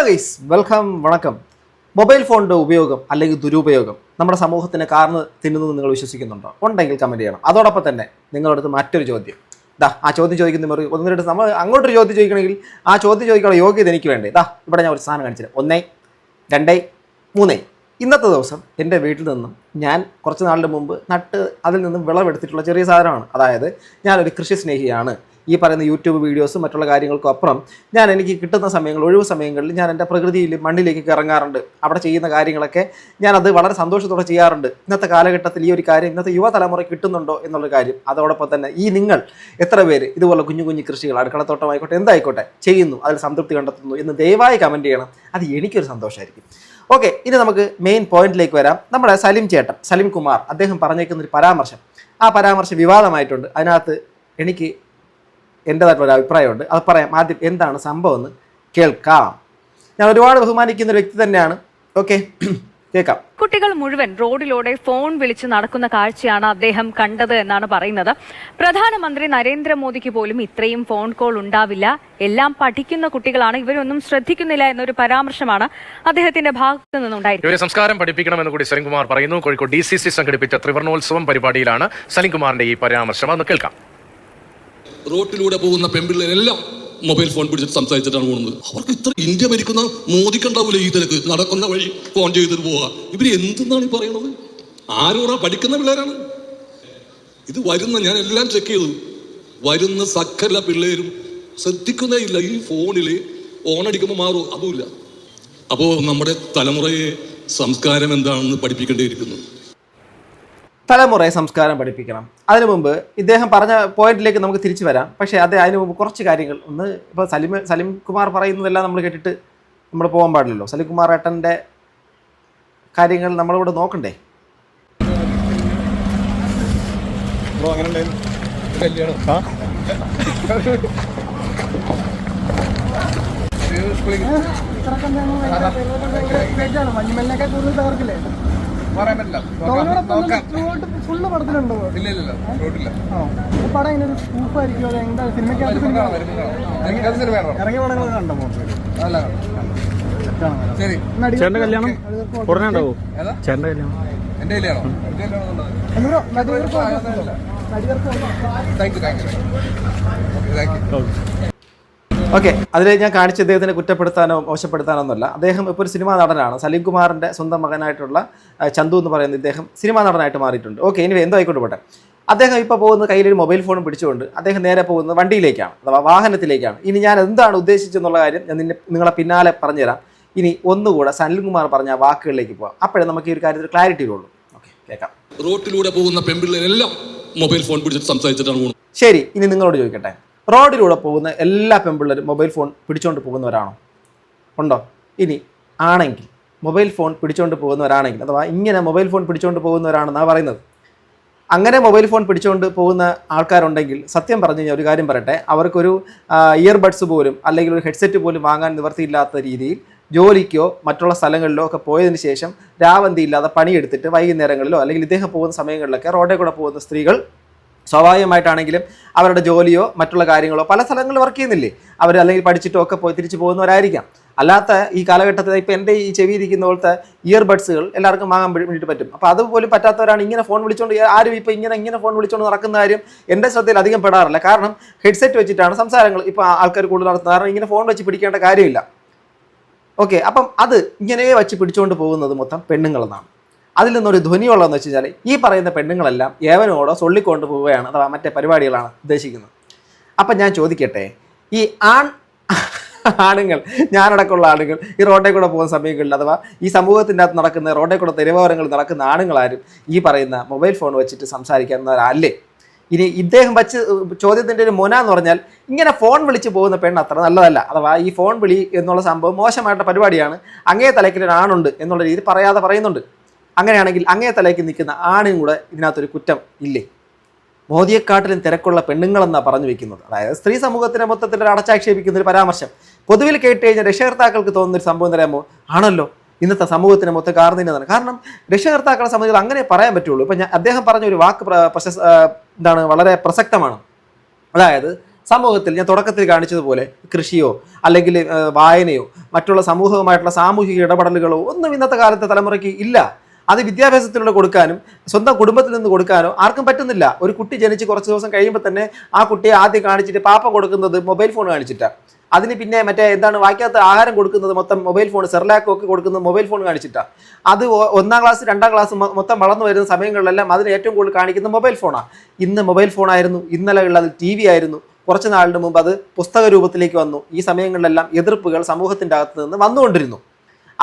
Hello guys, welcome, വണക്കം. Mobile ഫോണിൻ്റെ ഉപയോഗം അല്ലെങ്കിൽ ദുരുപയോഗം നമ്മുടെ സമൂഹത്തിന് കാർന്ന് തിന്നുന്നത് നിങ്ങൾ വിശ്വസിക്കുന്നുണ്ടോ? ഉണ്ടെങ്കിൽ കമൻറ്റ് ചെയ്യണം. അതോടൊപ്പം തന്നെ നിങ്ങളുടെ അടുത്ത് മറ്റൊരു ചോദ്യം. ആ ചോദ്യം ചോദിക്കുന്ന ഒന്നിട്ട് നമ്മൾ അങ്ങോട്ടൊരു ചോദ്യം ചോദിക്കണമെങ്കിൽ ആ ചോദ്യം ചോദിക്കാനുള്ള യോഗ്യത എനിക്ക് വേണ്ടേ? ഇവിടെ ഞാൻ ഒരു സാധനം കാണിച്ചത് 1, 2, 3. ഇന്നത്തെ ദിവസം എൻ്റെ വീട്ടിൽ നിന്നും ഞാൻ കുറച്ച് നാളിന് മുമ്പ് അതിൽ നിന്നും വിളവെടുത്തിട്ടുള്ള ചെറിയ സാധനമാണ്. അതായത് ഞാനൊരു കൃഷി സ്നേഹിയാണ്. ഈ പറയുന്ന യൂട്യൂബ് വീഡിയോസും മറ്റുള്ള കാര്യങ്ങൾക്കും അപ്പുറം എനിക്ക് കിട്ടുന്ന സമയങ്ങൾ, ഒഴിവ് സമയങ്ങളിൽ ഞാൻ എൻ്റെ പ്രകൃതിയിൽ മണ്ണിലേക്ക് ഇറങ്ങാറുണ്ട്. അവിടെ ചെയ്യുന്ന കാര്യങ്ങളൊക്കെ ഞാനത് വളരെ സന്തോഷത്തോടെ ചെയ്യാറുണ്ട്. ഇന്നത്തെ കാലഘട്ടത്തിൽ ഈ ഒരു കാര്യം ഇന്നത്തെ യുവതലമുറ കിട്ടുന്നുണ്ടോ എന്നുള്ള കാര്യം, അതോടൊപ്പം തന്നെ ഈ നിങ്ങൾ എത്ര പേര് ഇതുപോലെ കുഞ്ഞു കുഞ്ഞു കൃഷികൾ, അടുക്കളത്തോട്ടമായിക്കോട്ടെ എന്തായിക്കോട്ടെ ചെയ്യുന്നു, അതിൽ സംതൃപ്തി കണ്ടെത്തുന്നു എന്ന് ദയവായി കമൻറ്റ് ചെയ്യണം. അത് എനിക്കൊരു സന്തോഷമായിരിക്കും. ഓക്കെ, ഇനി നമുക്ക് മെയിൻ പോയിന്റിലേക്ക് വരാം. നമ്മുടെ സലിം കുമാർ അദ്ദേഹം പറഞ്ഞേക്കുന്നൊരു പരാമർശം, ആ പരാമർശം വിവാദമായിട്ടുണ്ട്. അതിനകത്ത് എനിക്ക് എൻ്റേതായിട്ടുള്ളൊരു അഭിപ്രായമുണ്ട്. അത് പറയാം. ആദ്യം എന്താണ് സംഭവം എന്ന് കേൾക്കാം. ഞാൻ ഒരുപാട് ബഹുമാനിക്കുന്ന ഒരു വ്യക്തി തന്നെയാണ്. ഓക്കെ, കേൾക്കാം. കുട്ടികൾ മുഴുവൻ റോഡിലൂടെ ഫോൺ വിളിച്ച് നടക്കുന്ന കാഴ്ചയാണ് അദ്ദേഹം കണ്ടത് എന്നാണ് പറയുന്നത്. പ്രധാനമന്ത്രി നരേന്ദ്രമോദിക്ക് പോലും ഇത്രയും ഫോൺ കോൾ ഉണ്ടാവില്ല, എല്ലാം പഠിക്കുന്ന കുട്ടികളാണ്, ഇവരൊന്നും ശ്രദ്ധിക്കുന്നില്ല എന്നൊരു പരാമർശമാണ് അദ്ദേഹത്തിന്റെ ഭാഗത്തു നിന്നുണ്ടായിരുന്നു. ഇവരെ സംസ്കാരം പഠിപ്പിക്കണമെന്ന് കൂടി സലിംകുമാർ പറയുന്നു. കോഴിക്കോട് DCC സംഘടിപ്പിച്ച ത്രിവർണോത്സവം പരിപാടിയിലാണ് സലിംകുമാറിന്റെ ഈ പരാമർശം. അതൊന്ന് കേൾക്കാം. റോട്ടിലൂടെ പോകുന്ന പെൺപിള്ളേരെല്ലാം മൊബൈൽ ഫോൺ പിടിച്ചിട്ട് സംസാരിച്ചിട്ടാണ് പോകുന്നത്. അവർക്ക് ഇത്ര ഇന്ത്യ ഭരിക്കുന്ന മോദിക്കുണ്ടാവില്ല ഈ തിരക്ക്, നടക്കുന്ന വഴി ഫോൺ ചെയ്തിട്ട് പോവുക. ഇവര് എന്തെന്നാണ് ഈ പറയണത്? ആരോടാ? പഠിക്കുന്ന പിള്ളേരാണ് ഇത്. ഞാൻ എല്ലാം ചെക്ക് ചെയ്തു, വരുന്ന സകല പിള്ളേരും ശ്രദ്ധിക്കുന്നേ ഇല്ല. ഈ ഫോണില് ഓണടിക്കുമ്പോൾ മാറും, അതുമില്ല. അപ്പോൾ നമ്മുടെ തലമുറയെ സംസ്കാരം എന്താണെന്ന് പഠിപ്പിക്കേണ്ടിയിരിക്കുന്നു. തലമുറയെ സംസ്കാരം പഠിപ്പിക്കണം. അതിനു മുമ്പ് ഇദ്ദേഹം പറഞ്ഞ പോയിന്റിലേക്ക് നമുക്ക് തിരിച്ചു വരാം. പക്ഷേ അതിനു മുമ്പ് കുറച്ച് കാര്യങ്ങൾ ഒന്ന്, ഇപ്പോൾ സലിം കുമാർ പറയുന്നതെല്ലാം നമ്മൾ കേട്ടിട്ട് നമ്മൾ പോകാൻ പാടില്ലല്ലോ. സലിം കുമാർ ഏട്ടൻ്റെ കാര്യങ്ങൾ നമ്മളിവിടെ നോക്കണ്ടേ? ഫുള്ള് പടത്തിലുണ്ടോ? പടം ഇങ്ങനെ ഒരു സ്കൂപ്പായിരിക്കും. അത് എന്താ സിനിമയ്ക്കകത്ത് ഇറങ്ങിയ പടങ്ങൾ കണ്ടോ? ശരി, ചേട്ടൻ്റെ കല്യാണം ഉടനെ ഉണ്ടാവോ? ചേട്ടൻ്റെ കല്യാണം, എൻ്റെ കല്യാണം. ഓക്കെ, അതിൽ ഞാൻ കാണിച്ച അദ്ദേഹത്തിനെ കുറ്റപ്പെടുത്താനോ മോശപ്പെടുത്താനോ ഒന്നുമല്ല. അദ്ദേഹം ഇപ്പോൾ ഒരു സിനിമാ നടനാണ്. സലിം കുമാറിൻ്റെ സ്വന്തം മകനായിട്ടുള്ള ചന്തു എന്ന് പറയുന്ന ഇദ്ദേഹം സിനിമാ നടനായിട്ട് മാറിയിട്ടുണ്ട്. ഓക്കെ, ഇനി എന്തോ ആയിക്കോട്ടെ പോട്ടെ. അദ്ദേഹം ഇപ്പോൾ പോകുന്നത് കയ്യിലൊരു മൊബൈൽ ഫോണും പിടിച്ചുകൊണ്ട് അദ്ദേഹം നേരെ പോകുന്നത് വണ്ടിയിലേക്കാണ്, അഥവാ വാഹനത്തിലേക്കാണ്. ഇനി ഞാൻ എന്താണ് ഉദ്ദേശിച്ചെന്നുള്ള കാര്യം ഞാൻ നിങ്ങളെ പിന്നാലെ പറഞ്ഞുതരാം. ഇനി ഒന്നുകൂടെ സലിം കുമാർ പറഞ്ഞ വാക്കുകളിലേക്ക് പോകാം. അപ്പോഴേ നമുക്ക് ഈ ഒരു കാര്യത്തിൽ ക്ലാരിറ്റി ഉള്ളൂ. ഓക്കെ, കേൾക്കാം. റോട്ടിലൂടെ പോകുന്ന പെൺപിള്ളേരെല്ലാം മൊബൈൽ ഫോൺ പിടിച്ചിട്ട് സംസാരിച്ചിട്ടാണ് പോകുന്നത്. ശരി, ഇനി നിങ്ങളോട് ചോദിക്കട്ടെ, റോഡിലൂടെ പോകുന്ന എല്ലാ പെൺപിള്ളേരും മൊബൈൽ ഫോൺ പിടിച്ചുകൊണ്ട് പോകുന്നവരാണോ? ഉണ്ടോ? ഇനി ആണെങ്കിൽ മൊബൈൽ ഫോൺ പിടിച്ചുകൊണ്ട് പോകുന്നവരാണെങ്കിൽ, അഥവാ ഇങ്ങനെ മൊബൈൽ ഫോൺ പിടിച്ചുകൊണ്ട് പോകുന്നവരാണെന്നാണ് പറയുന്നത്. അങ്ങനെ മൊബൈൽ ഫോൺ പിടിച്ചുകൊണ്ട് പോകുന്ന ആൾക്കാരുണ്ടെങ്കിൽ സത്യം പറഞ്ഞു കഴിഞ്ഞാൽ ഒരു കാര്യം പറയട്ടെ, അവർക്കൊരു ഇയർബഡ്സ് പോലും അല്ലെങ്കിൽ ഒരു ഹെഡ്സെറ്റ് പോലും വാങ്ങാൻ നിവർത്തിയില്ലാത്ത രീതിയിൽ ജോലിക്കോ മറ്റുള്ള സ്ഥലങ്ങളിലോ ഒക്കെ പോയതിന് ശേഷം രാവന്തി ഇല്ലാതെ പണിയെടുത്തിട്ട് വൈകുന്നേരങ്ങളിലോ അല്ലെങ്കിൽ ഇദ്ദേഹം പോകുന്ന സമയങ്ങളിലൊക്കെ റോഡിൽ കൂടെ പോകുന്ന സ്ത്രീകൾ സ്വാഭാവികമായിട്ടാണെങ്കിലും അവരുടെ ജോലിയോ മറ്റുള്ള കാര്യങ്ങളോ പല സ്ഥലങ്ങളിൽ വർക്ക് ചെയ്യുന്നില്ലേ, അവർ അല്ലെങ്കിൽ പഠിച്ചിട്ടോ ഒക്കെ പോയി തിരിച്ചു പോകുന്നവരായിരിക്കാം. അല്ലാത്ത ഈ കാലഘട്ടത്തിൽ ഇപ്പോൾ എൻ്റെ ഈ ചെവി ഇരിക്കുന്ന പോലത്തെ ഇയർബഡ്സുകൾ എല്ലാവർക്കും വാങ്ങാൻ വേണ്ടിയിട്ട് പറ്റും. അപ്പോൾ അതുപോലും പറ്റാത്തവരാണ് ഇങ്ങനെ ഫോൺ വിളിച്ചുകൊണ്ട്, ആരും ഇപ്പോൾ ഇങ്ങനെ ഫോൺ വിളിച്ചുകൊണ്ട് നടക്കുന്ന കാര്യം എൻ്റെ ശ്രദ്ധയിൽ അധികം പെടാറില്ല. കാരണം ഹെഡ്സെറ്റ് വെച്ചിട്ടാണ് സംസാരങ്ങൾ ഇപ്പോൾ ആൾക്കാർ കൂടുതൽ നടത്തുന്നത്. കാരണം ഇങ്ങനെ ഫോൺ വെച്ച് പിടിക്കേണ്ട കാര്യമില്ല. ഓക്കെ, അപ്പം അത് ഇങ്ങനെ വെച്ച് പിടിച്ചുകൊണ്ട് പോകുന്നത് മൊത്തം പെണ്ണുങ്ങളെന്നാണ്. അതിൽ നിന്നൊരു ധ്വനിയുള്ളതെന്ന് വെച്ച് കഴിഞ്ഞാൽ ഈ പറയുന്ന പെണ്ണുങ്ങളെല്ലാം ഏവനോടോ സൊള്ളിക്കൊണ്ട് പോവുകയാണ്, അഥവാ മറ്റേ പരിപാടികളാണ് ഉദ്ദേശിക്കുന്നത്. അപ്പം ഞാൻ ചോദിക്കട്ടെ, ഈ ആണുങ്ങൾ, ഞാനടക്കമുള്ള ആളുകൾ ഈ റോഡിൽ കൂടെ പോകുന്ന സമയങ്ങളിൽ, അഥവാ ഈ സമൂഹത്തിൻ്റെ അകത്ത് നടക്കുന്ന റോഡിൽ കൂടെ തെരുവോരങ്ങളിൽ നടക്കുന്ന ആണുങ്ങളാരും ഈ പറയുന്ന മൊബൈൽ ഫോൺ വെച്ചിട്ട് സംസാരിക്കുന്നവരല്ലേ? ഇനി ഇദ്ദേഹം വച്ച് ചോദ്യത്തിൻ്റെ ഒരു മുന എന്ന് പറഞ്ഞാൽ, ഇങ്ങനെ ഫോൺ വിളിച്ച് പോകുന്ന പെണ്ണ് അത്ര നല്ലതല്ല, അഥവാ ഈ ഫോൺ വിളി എന്നുള്ള സംഭവം മോശമായിട്ടുള്ള പരിപാടിയാണ്, അങ്ങേ തലയ്ക്കിൽ ഒരു ആണുണ്ട് എന്നുള്ള രീതിയിൽ പറയുന്നുണ്ട്. അങ്ങനെയാണെങ്കിൽ അങ്ങേ തലയ്ക്ക് നിൽക്കുന്ന ആണും കൂടെ ഇതിനകത്തൊരു കുറ്റം ഇല്ലേ? മോദിയെക്കാട്ടിലും തിരക്കുള്ള പെണ്ണുങ്ങളെന്നാണ് പറഞ്ഞു വെക്കുന്നത്. അതായത് സ്ത്രീ സമൂഹത്തിനെ മൊത്തത്തിൽ അടച്ചാക്ഷേപിക്കുന്ന ഒരു പരാമർശം പൊതുവിൽ കേട്ട് കഴിഞ്ഞാൽ രക്ഷകർത്താക്കൾക്ക് തോന്നുന്നൊരു സംഭവം തരാമോ? ആണല്ലോ ഇന്നത്തെ സമൂഹത്തിന് മൊത്തം കാർന്നിരുന്നതാണ്. കാരണം രക്ഷകർത്താക്കളെ സംബന്ധിച്ച് അങ്ങനെ പറയാൻ പറ്റുള്ളൂ. ഇപ്പം അദ്ദേഹം പറഞ്ഞ ഒരു വാക്ക് വളരെ പ്രസക്തമാണ്. അതായത് സമൂഹത്തിൽ ഞാൻ തുടക്കത്തിൽ കാണിച്ചതുപോലെ കൃഷിയോ അല്ലെങ്കിൽ വായനയോ മറ്റുള്ള സമൂഹവുമായിട്ടുള്ള സാമൂഹിക ഇടപെടലുകളോ ഒന്നും ഇന്നത്തെ കാലത്തെ തലമുറയ്ക്ക് ഇല്ല. അത് വിദ്യാഭ്യാസത്തിലൂടെ കൊടുക്കാനും സ്വന്തം കുടുംബത്തിൽ നിന്ന് കൊടുക്കാനോ ആർക്കും പറ്റുന്നില്ല. ഒരു കുട്ടി ജനിച്ച് കുറച്ച് ദിവസം കഴിയുമ്പോൾ തന്നെ ആ കുട്ടിയെ ആദ്യം കാണിച്ചിട്ട് പാപ്പ കൊടുക്കുന്നത് മൊബൈൽ ഫോൺ കാണിച്ചിട്ടാണ്. അതിന് പിന്നെ മറ്റേ എന്താണ് വായിക്കാത്ത ആഹാരം കൊടുക്കുന്നത് മൊത്തം മൊബൈൽ ഫോൺ, സെർലാക്കും ഒക്കെ കൊടുക്കുന്നത് മൊബൈൽ ഫോൺ കാണിച്ചിട്ടാണ്. അത് 1ാം ക്ലാസ് 2ാം ക്ലാസ് മൊത്തം വളർന്നു വരുന്ന സമയങ്ങളിലെല്ലാം അതിന് ഏറ്റവും കൂടുതൽ കാണിക്കുന്നത് മൊബൈൽ ഫോണാണ്. ഇന്ന് മൊബൈൽ ഫോണായിരുന്നു, ഇന്നലെ ഉള്ളത് TV ആയിരുന്നു, കുറച്ച് നാളിന് മുമ്പ് അത് പുസ്തക രൂപത്തിലേക്ക് വന്നു. ഈ സമയങ്ങളിലെല്ലാം എതിർപ്പുകൾ സമൂഹത്തിൻ്റെ അകത്ത് നിന്ന് വന്നുകൊണ്ടിരുന്നു.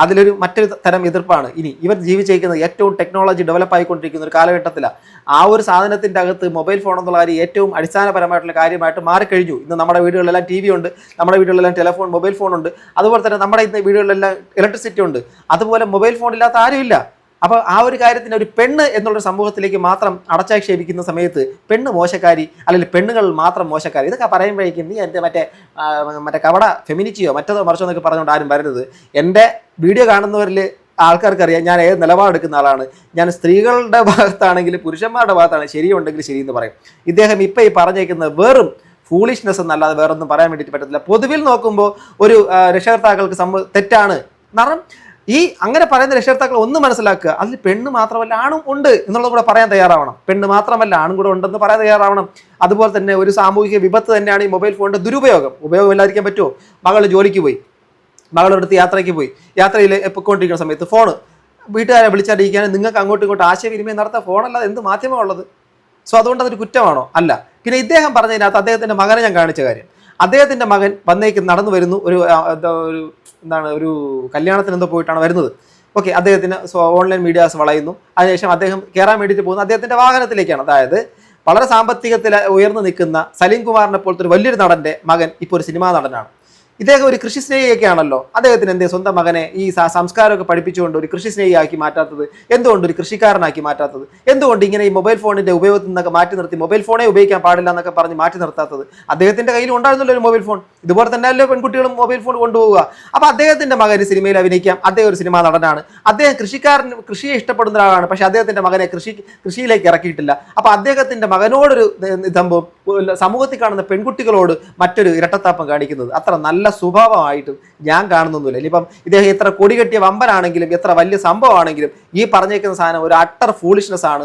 അതിലൊരു മറ്റൊരു തരം എതിർപ്പാണ് ഇനി ഇവർ ജീവിച്ചിരിക്കുന്നത് ഏറ്റവും ടെക്നോളജി ഡെവലപ്പ് ആയിക്കൊണ്ടിരിക്കുന്ന ഒരു കാലഘട്ടത്തിലാണ്. ആ ഒരു സാധനത്തിൻ്റെ അകത്ത് മൊബൈൽ ഫോൺ എന്നുള്ള കാര്യം ഏറ്റവും അടിസ്ഥാനപരമായിട്ടുള്ള കാര്യമായിട്ട് മാറിക്കഴിഞ്ഞു. ഇന്ന് നമ്മുടെ വീടുകളിലെല്ലാം TV ഉണ്ട്, നമ്മുടെ വീടുകളിലെല്ലാം ടെലിഫോൺ മൊബൈൽ ഫോൺ ഉണ്ട്. അതുപോലെ തന്നെ നമ്മുടെ ഇന്ന് വീടുകളിലെല്ലാം ഇലക്ട്രിസിറ്റി ഉണ്ട്. അതുപോലെ മൊബൈൽ ഫോൺ ഇല്ലാത്ത ആരുമില്ല. അപ്പോൾ ആ ഒരു കാര്യത്തിന് ഒരു പെണ്ണ് എന്നുള്ള സമൂഹത്തിലേക്ക് മാത്രം അടച്ചാക്ഷേപിക്കുന്ന സമയത്ത് പെണ്ണ് മോശക്കാരി അല്ലെങ്കിൽ പെണ്ണുകൾ മാത്രം മോശക്കാരി ഇതൊക്കെ പറയുമ്പോഴേക്കും നീ എൻ്റെ മറ്റേ കവട ഫെമിനിറ്റിയോ മറ്റതോ മറിച്ചോ എന്നൊക്കെ പറഞ്ഞുകൊണ്ട് ആരും വരരുത്. എൻ്റെ വീഡിയോ കാണുന്നവരിൽ ആൾക്കാർക്കറിയാം ഞാൻ ഏത് നിലപാടെടുക്കുന്ന ആളാണ്. ഞാൻ സ്ത്രീകളുടെ ഭാഗത്താണെങ്കിലും പുരുഷന്മാരുടെ ഭാഗത്താണ് ശരിയുണ്ടെങ്കിൽ ശരിയെന്ന് പറയും. ഇദ്ദേഹം ഇപ്പം ഈ പറഞ്ഞേക്കുന്നത് വെറും ഫൂളിഷ്നെസ് എന്നല്ലാതെ വേറൊന്നും പറയാൻ വേണ്ടിയിട്ട് പറ്റത്തില്ല. പൊതുവിൽ നോക്കുമ്പോൾ ഒരു രക്ഷകർത്താക്കൾക്ക് തെറ്റാണ്. കാരണം ഈ അങ്ങനെ പറയുന്ന രക്ഷകർത്താക്കൾ ഒന്ന് മനസ്സിലാക്കുക, അതിൽ പെണ്ണ് മാത്രമല്ല ആണും ഉണ്ട് എന്നുള്ളത് കൂടെ പറയാൻ തയ്യാറാവണം. പെണ്ണ് മാത്രമല്ല ആണും കൂടെ ഉണ്ടെന്ന് പറയാൻ തയ്യാറാവണം. അതുപോലെ തന്നെ ഒരു സാമൂഹിക വിപത്ത് തന്നെയാണ് ഈ മൊബൈൽ ഫോണിൻ്റെ ഉപയോഗമില്ലാതിരിക്കാൻ പറ്റുമോ? മകൾ ജോലിക്ക് പോയി, മകളെടുത്ത് യാത്രയ്ക്ക് പോയി, യാത്രയിൽ പൊയ്ക്കൊണ്ടിരിക്കുന്ന സമയത്ത് ഫോണ് വീട്ടുകാരെ വിളിച്ചറിയിക്കാനും നിങ്ങൾക്ക് അങ്ങോട്ടും ഇങ്ങോട്ടും ആശയവിനിമയം നടത്താൻ ഫോണല്ലാതെ എന്ത് മാധ്യമമാണ് ഉള്ളത്? സോ അതുകൊണ്ട് അതൊരു കുറ്റമാണോ? അല്ല. പിന്നെ ഇദ്ദേഹം പറഞ്ഞതിനകത്ത് അദ്ദേഹത്തിൻ്റെ മകനെ ഞാൻ കാണിച്ച കാര്യം, അദ്ദേഹത്തിൻ്റെ മകൻ വന്നേക്ക് നടന്നു വരുന്നു, ഒരു കല്യാണത്തിന് എന്തോ പോയിട്ടാണ് വരുന്നത്. ഓക്കെ, അദ്ദേഹത്തിന് ഓൺലൈൻ മീഡിയാസ് വളയുന്നു. അതിനുശേഷം അദ്ദേഹം കയറാൻ വേണ്ടിയിട്ട് പോകുന്നത് അദ്ദേഹത്തിൻ്റെ വാഹനത്തിലേക്കാണ്. അതായത് വളരെ സാമ്പത്തികത്തിൽ ഉയർന്നു നിൽക്കുന്ന സലീം കുമാറിനെ പോലത്തെ ഒരു വലിയൊരു നടൻ്റെ മകൻ ഇപ്പോൾ ഒരു സിനിമാ നടനാണ്. ഇദ്ദേഹം ഒരു കൃഷി സ്നേഹിയൊക്കെയാണല്ലോ. അദ്ദേഹത്തിന് എന്തേ സ്വന്തം മകനെ ഈ സംസ്കാരമൊക്കെ പഠിപ്പിച്ചുകൊണ്ട് ഒരു കൃഷി സ്നേഹിയാക്കി മാറ്റാത്തത്? എന്തുകൊണ്ട് ഒരു കൃഷിക്കാരനാക്കി മാറ്റാത്തത്? എന്തുകൊണ്ട് ഇങ്ങനെ ഈ മൊബൈൽ ഫോണിൻ്റെ ഉപയോഗത്തിൽ നിന്നൊക്കെ മാറ്റി നിർത്തി മൊബൈൽ ഫോണേ ഉപയോഗിക്കാൻ പാടില്ല എന്നൊക്കെ പറഞ്ഞ് മാറ്റി നിർത്താത്തത്? അദ്ദേഹത്തിൻ്റെ കയ്യിൽ ഉണ്ടായിരുന്നല്ലോ ഒരു മൊബൈൽ ഫോൺ. ഇതുപോലെ തന്നെ അല്ലോ പെൺകുട്ടികളും മൊബൈൽ ഫോൺ കൊണ്ടുപോവുക. അപ്പോൾ അദ്ദേഹത്തിൻ്റെ മകന് സിനിമയിൽ അഭിനയിക്കാം, അദ്ദേഹം ഒരു സിനിമാ നടനാണ്, അദ്ദേഹം കൃഷിയെ ഇഷ്ടപ്പെടുന്ന ഒരാളാണ്. പക്ഷേ അദ്ദേഹത്തിൻ്റെ മകനെ കൃഷിയിലേക്ക് ഇറക്കിയിട്ടില്ല. അപ്പോൾ അദ്ദേഹത്തിൻ്റെ മകനോടൊരു സംഭവം സമൂഹത്തിൽ കാണുന്ന പെൺകുട്ടികളോട് മറ്റൊരു ഇരട്ടത്താപ്പം കാണിക്കുന്നത് അത്ര നല്ല സ്വഭാവമായിട്ടും ഞാൻ കാണുന്നൊന്നുമില്ല. ഇനിയിപ്പം ഇദ്ദേഹം എത്ര കൊടി കെട്ടിയ വമ്പനാണെങ്കിലും എത്ര വലിയ സംഭവമാണെങ്കിലും ഈ പറഞ്ഞേക്കുന്ന സാധനം ഒരു അട്ടർ ഫൂളിഷ്നെസ് ആണ്.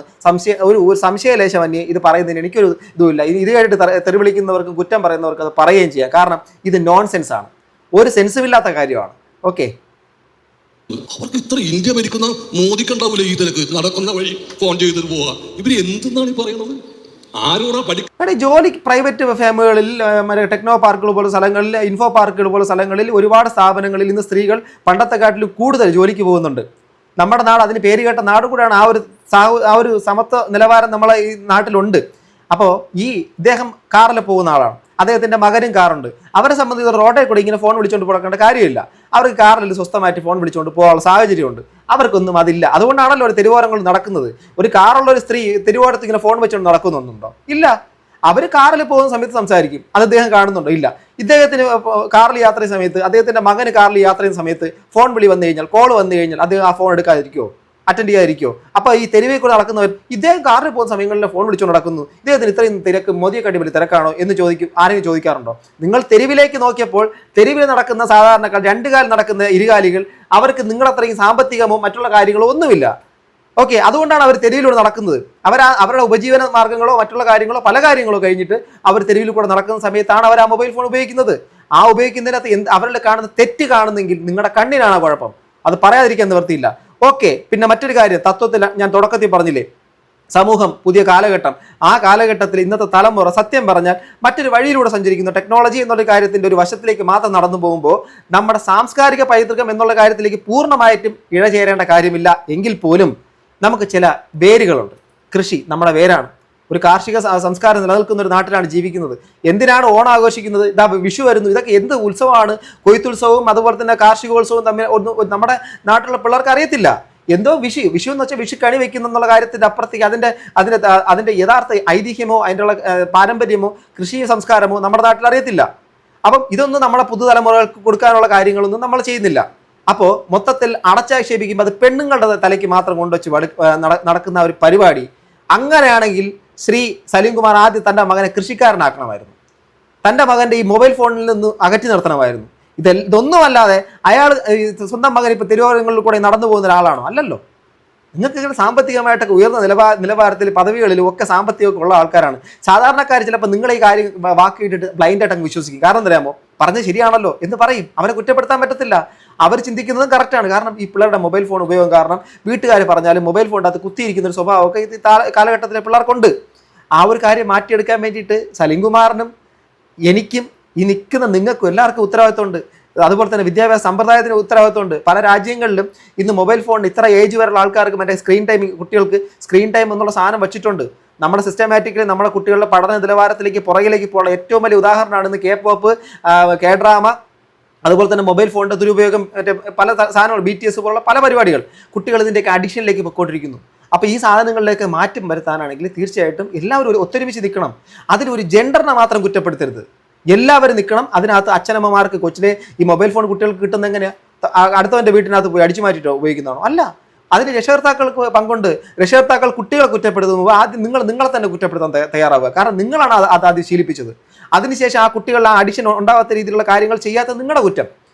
ഒരു സംശയലേശമന്യേ ഇത് പറയുന്നതിന് എനിക്കൊരു ഇതുമില്ല. ഇത് കേട്ടിട്ട് തെറിവിളിക്കുന്നവർക്കും കുറ്റം പറയുന്നവർക്ക് അത് പറയുകയും ചെയ്യാം. കാരണം ഇത് നോൺസെൻസ് ആണ്, ഒരു സെൻസുമില്ലാത്ത കാര്യമാണ്. ഓക്കെ, അവർക്ക് ഇത്ര ഇന്ത്യ ഭരിക്കുന്ന മോദിക്കുണ്ടാവില്ല ഈ തിരക്ക് നടക്കുന്ന വഴി ഫോൺ ചെയ്തിട്ട് പോവുക. ഇവര് എന്തെന്നാണ് ഈ പറയണത്? ജോലി പ്രൈവറ്റ് ഫേമുകളിൽ ടെക്നോ പാർക്കുകൾ പോലെ സ്ഥലങ്ങളിൽ, ഇൻഫോ പാർക്കുകൾ പോലെ സ്ഥലങ്ങളിൽ ഒരുപാട് സ്ഥാപനങ്ങളിൽ ഇന്ന് സ്ത്രീകൾ പണ്ടത്തെ കാട്ടിലും കൂടുതൽ ജോലിക്ക് പോകുന്നുണ്ട്. നമ്മുടെ നാട് അതിന് പേര് കേട്ട നാട് കൂടെയാണ്. ആ ഒരു സമത്വ നിലവാരം നമ്മളെ ഈ നാട്ടിലുണ്ട്. അപ്പോൾ ഈ ഇദ്ദേഹം കാറിൽ പോകുന്ന ആളാണ്, അദ്ദേഹത്തിൻ്റെ മകനും കാറുണ്ട്. അവരെ സംബന്ധിച്ച് റോഡിൽ കൂടി ഇങ്ങനെ ഫോൺ വിളിച്ചുകൊണ്ട് പോകേണ്ട കാര്യമില്ല. അവർക്ക് കാറിൽ സ്വസ്ഥമായിട്ട് ഫോൺ വിളിച്ചുകൊണ്ട് പോകാനുള്ള സാഹചര്യമുണ്ട്. അവർക്കൊന്നും അതില്ല. അതുകൊണ്ടാണല്ലോ ഒരു തെരുവോരങ്ങൾ നടക്കുന്നത്. ഒരു കാറുള്ള ഒരു സ്ത്രീ തെരുവോരത്ത് ഇങ്ങനെ ഫോൺ വെച്ചുകൊണ്ട് നടക്കുന്നുണ്ടോ? ഇല്ല. അവർ കാറിൽ പോകുന്ന സമയത്ത് സംസാരിക്കും. അത് അദ്ദേഹം കാണുന്നുണ്ടോ? ഇല്ല. ഇദ്ദേഹത്തിന് കാറിൽ യാത്ര ചെയ്യുന്ന സമയത്ത്, അദ്ദേഹത്തിൻ്റെ മകന് കാറിൽ യാത്ര ചെയ്യുന്ന സമയത്ത് ഫോൺ വിളി വന്നു കഴിഞ്ഞാൽ, കോൾ വന്നു കഴിഞ്ഞാൽ അദ്ദേഹം ആ ഫോൺ എടുക്കാതിരിക്കുമോ? അറ്റൻഡ് ചെയ്യാതിരിക്കുമോ? അപ്പോൾ ഈ തെരുവിൽ കൂടെ നടക്കുന്നവർ ഇദ്ദേഹം കാറിൽ പോകുന്ന സമയങ്ങളിൽ ഫോൺ വിളിച്ചുകൊണ്ട് നടക്കുന്നു, ഇദ്ദേഹത്തിന് ഇത്രയും തിരക്ക് മോദിയെ കാട്ടി വലിയ തിരക്കാണോ എന്ന് ആരെങ്കിലും ചോദിക്കാറുണ്ടോ? നിങ്ങൾ തെരുവിലേക്ക് നോക്കിയപ്പോൾ തെരുവിൽ നടക്കുന്ന സാധാരണക്കാർ, രണ്ടു കാലിൽ നടക്കുന്ന ഇരുകാലികൾ, അവർക്ക് നിങ്ങളത്രയും സാമ്പത്തികമോ മറ്റുള്ള കാര്യങ്ങളോ ഒന്നുമില്ല. ഓക്കെ, അതുകൊണ്ടാണ് അവർ തെരുവിലൂടെ നടക്കുന്നത്. അവരുടെ ഉപജീവന മാർഗ്ഗങ്ങളോ മറ്റുള്ള കാര്യങ്ങളോ പല കാര്യങ്ങളോ കഴിഞ്ഞിട്ട് അവർ തെരുവിൽ കൂടെ നടക്കുന്ന സമയത്താണ് അവർ ആ മൊബൈൽ ഫോൺ ഉപയോഗിക്കുന്നത്. ആ ഉപയോഗിക്കുന്നതിനകത്ത് അവരുടെ കാണുന്ന തെറ്റ് കാണുന്നെങ്കിൽ നിങ്ങളുടെ കണ്ണിനാണ് കുഴപ്പം. അത് പറയാതിരിക്കാൻ നിവർത്തിയില്ല. ഓക്കെ, പിന്നെ മറ്റൊരു കാര്യം, തത്വത്തിൽ ഞാൻ തുടക്കത്തിൽ പറഞ്ഞില്ലേ, സമൂഹം, പുതിയ കാലഘട്ടം. ആ കാലഘട്ടത്തിൽ ഇന്നത്തെ തലമുറ സത്യം പറഞ്ഞാൽ മറ്റൊരു വഴിയിലൂടെ സഞ്ചരിക്കുന്നു. ടെക്നോളജി എന്നുള്ള കാര്യത്തിൻ്റെ ഒരു വശത്തിലേക്ക് മാത്രം നടന്നു പോകുമ്പോൾ നമ്മുടെ സാംസ്കാരിക പൈതൃകം എന്നുള്ള കാര്യത്തിലേക്ക് പൂർണ്ണമായിട്ടും ഇഴചേരേണ്ട കാര്യമില്ല. എങ്കിൽ പോലും നമുക്ക് ചില വേരുകളുണ്ട്. കൃഷി നമ്മുടെ വേരാണ്. ഒരു കാർഷിക സംസ്കാരം നിലനിൽക്കുന്ന ഒരു നാട്ടിലാണ് ജീവിക്കുന്നത്. എന്തിനാണ് ഓണം ആഘോഷിക്കുന്നത്? ഇതാ വിഷു വരുന്നു. ഇതൊക്കെ എന്ത് ഉത്സവമാണ്? കൊയ്ത്തുത്സവവും അതുപോലെ തന്നെ കാർഷികോത്സവവും തമ്മിൽ ഒന്നും നമ്മുടെ നാട്ടിലുള്ള പിള്ളേർക്ക് അറിയത്തില്ല. എന്തോ വിഷു എന്ന് വെച്ചാൽ വിഷു കണി വെക്കുന്ന എന്നുള്ള കാര്യത്തിൻ്റെ അപ്പുറത്തേക്ക് അതിൻ്റെ യഥാർത്ഥ ഐതിഹ്യമോ അതിൻ്റെ പാരമ്പര്യമോ കൃഷി സംസ്കാരമോ നമ്മുടെ നാട്ടിൽ അറിയത്തില്ല. അപ്പം ഇതൊന്നും നമ്മുടെ പുതുതലമുറകൾക്ക് കൊടുക്കാനുള്ള കാര്യങ്ങളൊന്നും നമ്മൾ ചെയ്യുന്നില്ല. അപ്പോൾ മൊത്തത്തിൽ അടച്ചാക്ഷേപിക്കുമ്പോൾ അത് പെണ്ണുങ്ങളുടെ തലയ്ക്ക് മാത്രം കൊണ്ടുവച്ച് നടക്കുന്ന ഒരു പരിപാടി. അങ്ങനെയാണെങ്കിൽ ശ്രീ സലീം കുമാർ ആദ്യം തൻ്റെ മകനെ കൃഷിക്കാരനാക്കണമായിരുന്നു. തൻ്റെ മകൻ്റെ ഈ മൊബൈൽ ഫോണിൽ നിന്ന് അകറ്റി നിർത്തണമായിരുന്നു. ഇതൊന്നുമല്ലാതെ അയാൾ സ്വന്തം മകൻ ഇപ്പോൾ തിരുവോരങ്ങളിൽ കൂടെ നടന്നു പോകുന്ന ഒരാളാണോ? അല്ലല്ലോ. നിങ്ങൾക്ക് ഇങ്ങനെ സാമ്പത്തികമായിട്ടൊക്കെ ഉയർന്ന നിലവാരത്തിൽ പദവികളിലും ഒക്കെ സാമ്പത്തികമൊക്കെ ഉള്ള ആൾക്കാരാണ്. സാധാരണക്കാർ ചിലപ്പോൾ നിങ്ങളെ ഈ കാര്യം വാക്കിയിട്ടിട്ട് ബ്ലൈൻഡായിട്ട് അങ്ങ് വിശ്വസിക്കും. കാരണം എന്തറിയാമോ, പറഞ്ഞത് ശരിയാണല്ലോ എന്ന് പറയും. അവരെ കുറ്റപ്പെടുത്താൻ പറ്റത്തില്ല. അവർ ചിന്തിക്കുന്നതും കറക്റ്റാണ്. കാരണം ഈ പിള്ളേരുടെ മൊബൈൽ ഫോൺ ഉപയോഗം കാരണം വീട്ടുകാർ പറഞ്ഞാലും മൊബൈൽ ഫോണിൻ്റെ അകത്ത് കുത്തിയിരിക്കുന്ന ഒരു സ്വഭാവമൊക്കെ ഈ കാലഘട്ടത്തിലെ പിള്ളേർക്കുണ്ട്. ആ ഒരു കാര്യം മാറ്റിയെടുക്കാൻ വേണ്ടിയിട്ട് സലിംകുമാറിനും എനിക്കും ഈ നിൽക്കുന്ന നിങ്ങൾക്കും എല്ലാവർക്കും ഉത്തരവാദിത്തമുണ്ട്. അതുപോലെ തന്നെ വിദ്യാഭ്യാസ സമ്പ്രദായത്തിന് ഉത്തരവാദിത്തമുണ്ട്. പല രാജ്യങ്ങളിലും ഇന്ന് മൊബൈൽ ഫോണിന് ഇത്ര ഏജ് വരെയുള്ള ആൾക്കാർക്ക് മറ്റേ സ്ക്രീൻ ടൈമിങ്, കുട്ടികൾക്ക് സ്ക്രീൻ ടൈം എന്നുള്ള സാധനം വെച്ചിട്ടുണ്ട്. നമ്മുടെ സിസ്റ്റമാറ്റിക്കലി നമ്മുടെ കുട്ടികളുടെ പഠന നിലവാരത്തിലേക്ക് പുറകിലേക്ക് പോകാനുള്ള ഏറ്റവും വലിയ ഉദാഹരണമാണ് ഇന്ന് K-pop, K-drama, അതുപോലെ തന്നെ മൊബൈൽ ഫോണിൻ്റെ ദുരുപയോഗം, മറ്റേ പല സാധനങ്ങൾ, BTS പോലുള്ള പല പരിപാടികൾ. കുട്ടികൾ ഇതിൻ്റെയൊക്കെ അഡിക്ഷനിലേക്ക് പൊയ്ക്കൊണ്ടിരിക്കുന്നു. അപ്പോൾ ഈ സാധനങ്ങളിലേക്ക് മാറ്റം വരുത്താനാണെങ്കിൽ തീർച്ചയായിട്ടും എല്ലാവരും ഒത്തൊരുമിച്ച് നിൽക്കണം. അതിലൊരു ജെൻഡറിനെ മാത്രം കുറ്റപ്പെടുത്തരുത്. എല്ലാവരും നിൽക്കണം. അതിനകത്ത് അച്ഛനമ്മമാർക്ക് കൊച്ചിലെ ഈ മൊബൈൽ ഫോൺ കുട്ടികൾക്ക് കിട്ടുന്ന എങ്ങനെയാണ്? അടുത്തവൻ്റെ വീട്ടിനകത്ത് പോയി അടിച്ചു മാറ്റിയിട്ടോ ഉപയോഗിക്കുന്നതാണോ? അല്ല. അതിന് രക്ഷകർത്താക്കൾക്ക് പങ്കുണ്ട്. രക്ഷകർത്താക്കൾ കുട്ടികളെ കുറ്റപ്പെടുത്തുമ്പോൾ ആദ്യം നിങ്ങളെ തന്നെ കുറ്റപ്പെടുത്താൻ തയ്യാറാവുക. കാരണം നിങ്ങളാണ് അത് ആദ്യം ശീലിപ്പിച്ചത്. അതിനുശേഷം ആ കുട്ടികളുടെ ആ അഡിക്ഷൻ ഉണ്ടാവാത്ത രീതിയിലുള്ള കാര്യങ്ങൾ ചെയ്യാത്തത് നിങ്ങളുടെ കുറ്റം.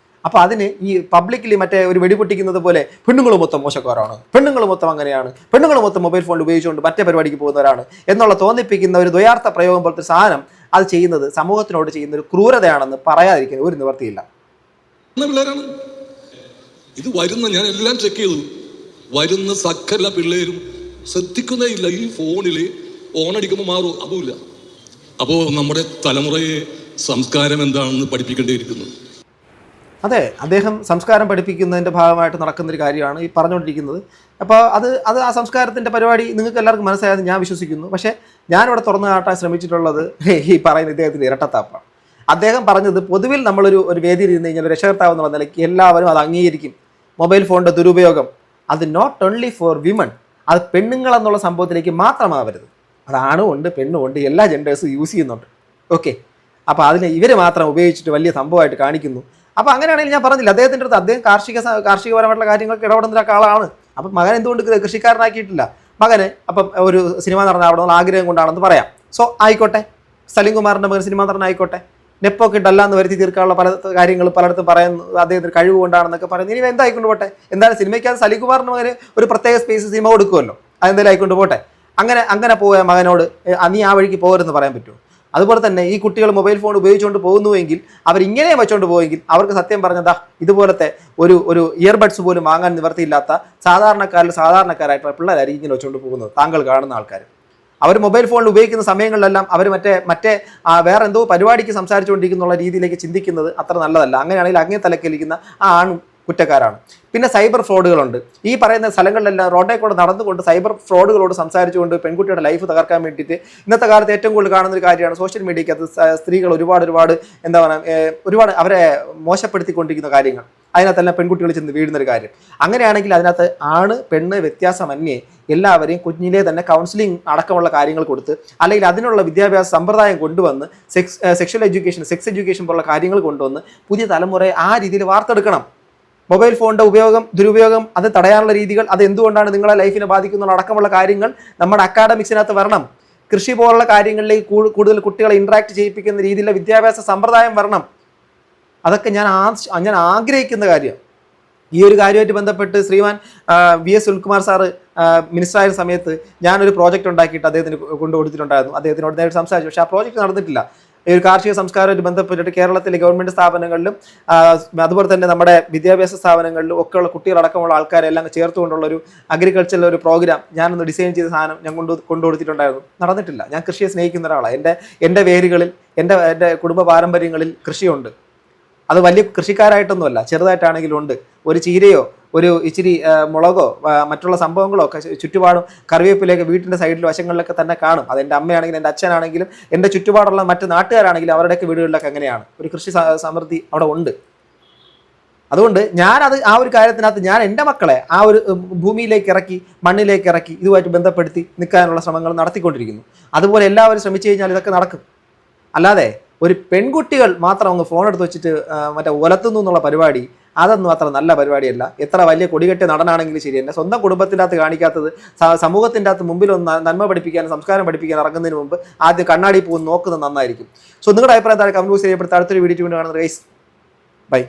അപ്പോൾ അതിന് ഈ പബ്ലിക്കലി മറ്റേ ഒരു വെടിപൊട്ടിക്കുന്നത് പോലെ പെണ്ണുങ്ങൾ മൊത്തം മോശക്കാരാണ്, പെണ്ണുങ്ങൾ മൊത്തം അങ്ങനെയാണ്, പെണ്ണുങ്ങൾ മൊത്തം മൊബൈൽ ഫോൺ ഉപയോഗിച്ചുകൊണ്ട് മറ്റേ പരിപാടിക്ക് പോകുന്നവരാണ് എന്നുള്ള തോന്നിപ്പിക്കുന്ന ഒരു ദ്വയാർത്ഥ പ്രയോഗം പോലത്തെ സാധനം അത് ചെയ്യുന്നത് സമൂഹത്തിനോട് ചെയ്യുന്ന ഒരു ക്രൂരതയാണെന്ന് പറയാതിരിക്കുന്ന ഒരു നിവർത്തിയില്ല. പിള്ളേരാണ് ഇത് വരുന്ന, ഞാൻ എല്ലാം ചെക്ക് ചെയ്തു, വരുന്ന സകല പിള്ളേരും ശ്രദ്ധിക്കുന്നേ ഇല്ല. ഈ ഫോണിൽ ഓണടിക്കുമ്പോൾ മാറും, അതുമില്ല. അപ്പോൾ നമ്മുടെ തലമുറയെ സംസ്കാരം എന്താണെന്ന് പഠിപ്പിക്കേണ്ടിയിരിക്കുന്നു. അതെ, അദ്ദേഹം സംസ്കാരം പഠിപ്പിക്കുന്നതിൻ്റെ ഭാഗമായിട്ട് നടക്കുന്നൊരു കാര്യമാണ് ഈ പറഞ്ഞുകൊണ്ടിരിക്കുന്നത്. അപ്പോൾ അത് ആ സംസ്കാരത്തിൻ്റെ പരിപാടി നിങ്ങൾക്ക് എല്ലാവർക്കും മനസ്സിലായെന്ന് ഞാൻ വിശ്വസിക്കുന്നു. പക്ഷേ ഞാനിവിടെ തുറന്നു കാട്ടാൻ ശ്രമിച്ചിട്ടുള്ളത് ഈ പറയുന്ന ഇദ്ദേഹത്തിൻ്റെ ഇരട്ടത്താപ്പാണ്. അദ്ദേഹം പറഞ്ഞത് പൊതുവിൽ നമ്മളൊരു വേദിയിൽ ഇരുന്ന് കഴിഞ്ഞാൽ രക്ഷകർത്താവ് എന്നുള്ള നിലയ്ക്ക് എല്ലാവരും അത് അംഗീകരിക്കും. മൊബൈൽ ഫോണിൻ്റെ ദുരുപയോഗം അത് നോട്ട് ഓൺലി ഫോർ വിമൺ, അത് പെണ്ണുങ്ങൾ എന്നുള്ള സംഭവത്തിലേക്ക് മാത്രമാവരുത്. അത് ആണുമുണ്ട് പെണ്ണുമുണ്ട്, എല്ലാ ജെൻഡേഴ്സും യൂസ് ചെയ്യുന്നുണ്ട്. ഓക്കെ, അപ്പോൾ അതിനെ ഇവർ മാത്രം ഉപയോഗിച്ചിട്ട് വലിയ സംഭവമായിട്ട് കാണിക്കുന്നു. അപ്പോൾ അങ്ങനെയാണെങ്കിൽ ഞാൻ പറഞ്ഞില്ല, അദ്ദേഹത്തിൻ്റെ അടുത്ത് അദ്ദേഹം കാർഷികപരമായിട്ടുള്ള കാര്യങ്ങൾക്ക് ഇടപെടുന്ന ആളാണ്. അപ്പം മകൻ എന്തുകൊണ്ട് കൃഷിക്കാരനാക്കിയിട്ടില്ല? മകന് അപ്പം ഒരു സിനിമ നടനാവണമെന്നുള്ള ആഗ്രഹം കൊണ്ടാണെന്ന് പറയാം. സോ ആയിക്കോട്ടെ, സലിംകുമാറിൻ്റെ മകൻ സിനിമ നടനായിക്കോട്ടെ. നെപ്പോക്കിട്ട് അല്ലാന്ന് വരുത്തി തീർക്കാനുള്ള പല കാര്യങ്ങൾ പലയിടത്തും പറയുന്നു അദ്ദേഹത്തിന് കഴിവ് കൊണ്ടാണെന്നൊക്കെ പറയുന്നത്. ഇനി എന്തായിക്കൊണ്ട് പോട്ടെ, എന്തായാലും സിനിമയ്ക്കകത്ത് സലിംകുമാറിൻ്റെ മകന് ഒരു പ്രത്യേക സ്പേസ് സിനിമ കൊടുക്കുമല്ലോ, അതെന്തായാലും ആയിക്കൊണ്ട് പോട്ടെ. അങ്ങനെ പോയ മകനോട് നീ ആ വഴിക്ക് പോകരുതെന്ന് പറയാൻ പറ്റുമോ? അതുപോലെ തന്നെ ഈ കുട്ടികൾ മൊബൈൽ ഫോൺ ഉപയോഗിച്ചുകൊണ്ട് പോകുന്നുവെങ്കിൽ അവരിങ്ങനെ വെച്ചുകൊണ്ട് പോയെങ്കിൽ അവർക്ക് സത്യം പറഞ്ഞതാ ഇതുപോലത്തെ ഒരു ഇയർബഡ്സ് പോലും വാങ്ങാൻ നിവർത്തിയില്ലാത്ത സാധാരണക്കാരായിട്ടുള്ള പിള്ളേരായിരിക്കും ഇങ്ങനെ വെച്ചുകൊണ്ട് പോകുന്നത്. താങ്കൾ കാണുന്ന ആൾക്കാർ അവർ മൊബൈൽ ഫോണിൽ ഉപയോഗിക്കുന്ന സമയങ്ങളിലെല്ലാം അവർ മറ്റേ വേറെ എന്തോ പരിപാടിക്ക് സംസാരിച്ചുകൊണ്ടിരിക്കുന്നുള്ള രീതിയിലേക്ക് ചിന്തിക്കുന്നത് അത്ര നല്ലതല്ല. അങ്ങനെയാണെങ്കിൽ അങ്ങേ തലക്കിലിരിക്കുന്ന ആ ആണും കുറ്റക്കാരാണ്. പിന്നെ സൈബർ ഫ്രോഡുകളുണ്ട്. ഈ പറയുന്ന സ്ഥലങ്ങളിലെല്ലാം റോഡേ കൂടെ നടന്നുകൊണ്ട് സൈബർ ഫ്രോഡുകളോട് സംസാരിച്ചുകൊണ്ട് പെൺകുട്ടിയുടെ ലൈഫ് തകർക്കാൻ വേണ്ടിയിട്ട് ഇന്നത്തെ കാലത്ത് ഏറ്റവും കൂടുതൽ കാണുന്ന ഒരു കാര്യമാണ് സോഷ്യൽ മീഡിയക്കകത്ത് സ്ത്രീകൾ ഒരുപാട് എന്താ പറയുക ഒരുപാട് അവരെ മോശപ്പെടുത്തിക്കൊണ്ടിരിക്കുന്ന കാര്യങ്ങൾ. അതിനകത്തെല്ലാം പെൺകുട്ടികൾ ചെന്ന് വീഴുന്നൊരു കാര്യം. അങ്ങനെയാണെങ്കിൽ അതിനകത്ത് ആണ് പെണ്ണ് വ്യത്യാസമന്യേ എല്ലാവരെയും കുഞ്ഞിലെ തന്നെ കൗൺസിലിംഗ് അടക്കമുള്ള കാര്യങ്ങൾ കൊടുത്ത് അല്ലെങ്കിൽ അതിനുള്ള വിദ്യാഭ്യാസ സമ്പ്രദായം കൊണ്ടുവന്ന് സെക്സ് എഡ്യൂക്കേഷൻ പോലുള്ള കാര്യങ്ങൾ കൊണ്ടുവന്ന് പുതിയ തലമുറയെ ആ രീതിയിൽ വാർത്തെടുക്കണം. മൊബൈൽ ഫോണിൻ്റെ ദുരുപയോഗം അത് തടയാനുള്ള രീതികൾ, അത് എന്തുകൊണ്ടാണ് നിങ്ങളെ ലൈഫിനെ ബാധിക്കുന്ന അടക്കമുള്ള കാര്യങ്ങൾ നമ്മുടെ അക്കാഡമിക്സിനകത്ത് വരണം. കൃഷി പോലുള്ള കാര്യങ്ങളിലേക്ക് കൂടുതൽ കുട്ടികളെ ഇൻട്രാക്ട് ചെയ്യിപ്പിക്കുന്ന രീതിയിലുള്ള വിദ്യാഭ്യാസ സമ്പ്രദായം വരണം. അതൊക്കെ ഞാൻ ആഗ്രഹിക്കുന്ന കാര്യം. ഈ ഒരു കാര്യമായിട്ട് ബന്ധപ്പെട്ട് ശ്രീമാൻ VS സുനിൽകുമാർ സാറ് മിനിസ്റ്ററായ സമയത്ത് ഞാനൊരു പ്രോജക്റ്റ് ഉണ്ടാക്കിയിട്ട് അദ്ദേഹത്തിന് കൊണ്ടുകൊടുത്തിട്ടുണ്ടായിരുന്നു. അദ്ദേഹത്തിനോട് നേരിട്ട് സംസാരിച്ചു. പക്ഷേ ആ പ്രോജക്റ്റ് നടന്നിട്ടില്ല. ഈ ഒരു കാർഷിക സംസ്കാരമായിട്ട് ബന്ധപ്പെട്ടിട്ട് കേരളത്തിലെ ഗവൺമെൻറ് സ്ഥാപനങ്ങളിലും അതുപോലെ തന്നെ നമ്മുടെ വിദ്യാഭ്യാസ സ്ഥാപനങ്ങളിലും ഒക്കെയുള്ള കുട്ടികളടക്കമുള്ള ആൾക്കാരെല്ലാം ചേർത്തുകൊണ്ടുള്ള ഒരു അഗ്രികൾച്ചറിലെ ഒരു പ്രോഗ്രാം ഞാനൊന്ന് ഡിസൈൻ ചെയ്ത സാധനം ഞാൻ കൊണ്ടുകൊടുത്തിട്ടുണ്ടായിരുന്നു. നടന്നിട്ടില്ല. ഞാൻ കൃഷിയെ സ്നേഹിക്കുന്ന ഒരാളാണ്. എൻ്റെ വേരുകളിൽ എൻ്റെ കുടുംബ പാരമ്പര്യങ്ങളിൽ കൃഷിയുണ്ട്. അത് വലിയ കൃഷിക്കാരായിട്ടൊന്നുമല്ല, ചെറുതായിട്ടാണെങ്കിലും ഉണ്ട്. ഒരു ചീരയോ ഒരു ഇച്ചിരി മുളകോ മറ്റുള്ള സംഭവങ്ങളോ ഒക്കെ ചുറ്റുപാടും കറിവേപ്പിലേക്ക് വീട്ടിൻ്റെ സൈഡിൽ വശങ്ങളിലൊക്കെ തന്നെ കാണും. അത് എൻ്റെ അമ്മയാണെങ്കിലും എൻ്റെ അച്ഛനാണെങ്കിലും എൻ്റെ ചുറ്റുപാടുള്ള മറ്റ് നാട്ടുകാരാണെങ്കിലും അവരുടെയൊക്കെ വീടുകളിലൊക്കെ അങ്ങനെയാണ്. ഒരു കൃഷി സമൃദ്ധി അവിടെ ഉണ്ട്. അതുകൊണ്ട് ഞാനത് ആ ഒരു കാര്യത്തിനകത്ത് ഞാൻ എൻ്റെ മക്കളെ ആ ഒരു ഭൂമിയിലേക്ക് ഇറക്കി മണ്ണിലേക്ക് ഇറക്കി ഇതുമായിട്ട് ബന്ധപ്പെടുത്തി നിൽക്കാനുള്ള ശ്രമങ്ങൾ നടത്തിക്കൊണ്ടിരിക്കുന്നു. അതുപോലെ എല്ലാവരും ശ്രമിച്ചു കഴിഞ്ഞാൽ ഇതൊക്കെ നടക്കും. അല്ലാതെ ഒരു പെൺകുട്ടികൾ മാത്രം അങ്ങ് ഫോൺ എടുത്ത് വെച്ചിട്ട് മറ്റേ ഒലത്തുന്നു എന്നുള്ള പരിപാടി അതൊന്നും അത്ര നല്ല പരിപാടിയല്ല. എത്ര വലിയ കൊടികെട്ടിയ നടനാണെങ്കിലും ശരി, എൻ്റെ സ്വന്തം കുടുംബത്തിൻ്റെ അകത്ത് കാണിക്കാത്തത് സമൂഹത്തിൻ്റെ അകത്ത് മുമ്പിൽ ഒന്ന് നന്മ പഠിപ്പിക്കാൻ, സംസ്കാരം പഠിപ്പിക്കാൻ ഇറങ്ങുന്നതിന് മുമ്പ് ആദ്യം കണ്ണാടി പോകുന്ന നോക്കുന്നത് നന്നായിരിക്കും. സോ നിങ്ങളുടെ അഭിപ്രായം താഴെ കമന്റ് ബോക്സിൽ ചെയ്യപ്പെടുത്ത അടുത്തൊരു വീഡിയോ കൊണ്ട് കാണുന്നത് ഗൈസ്. ബൈ.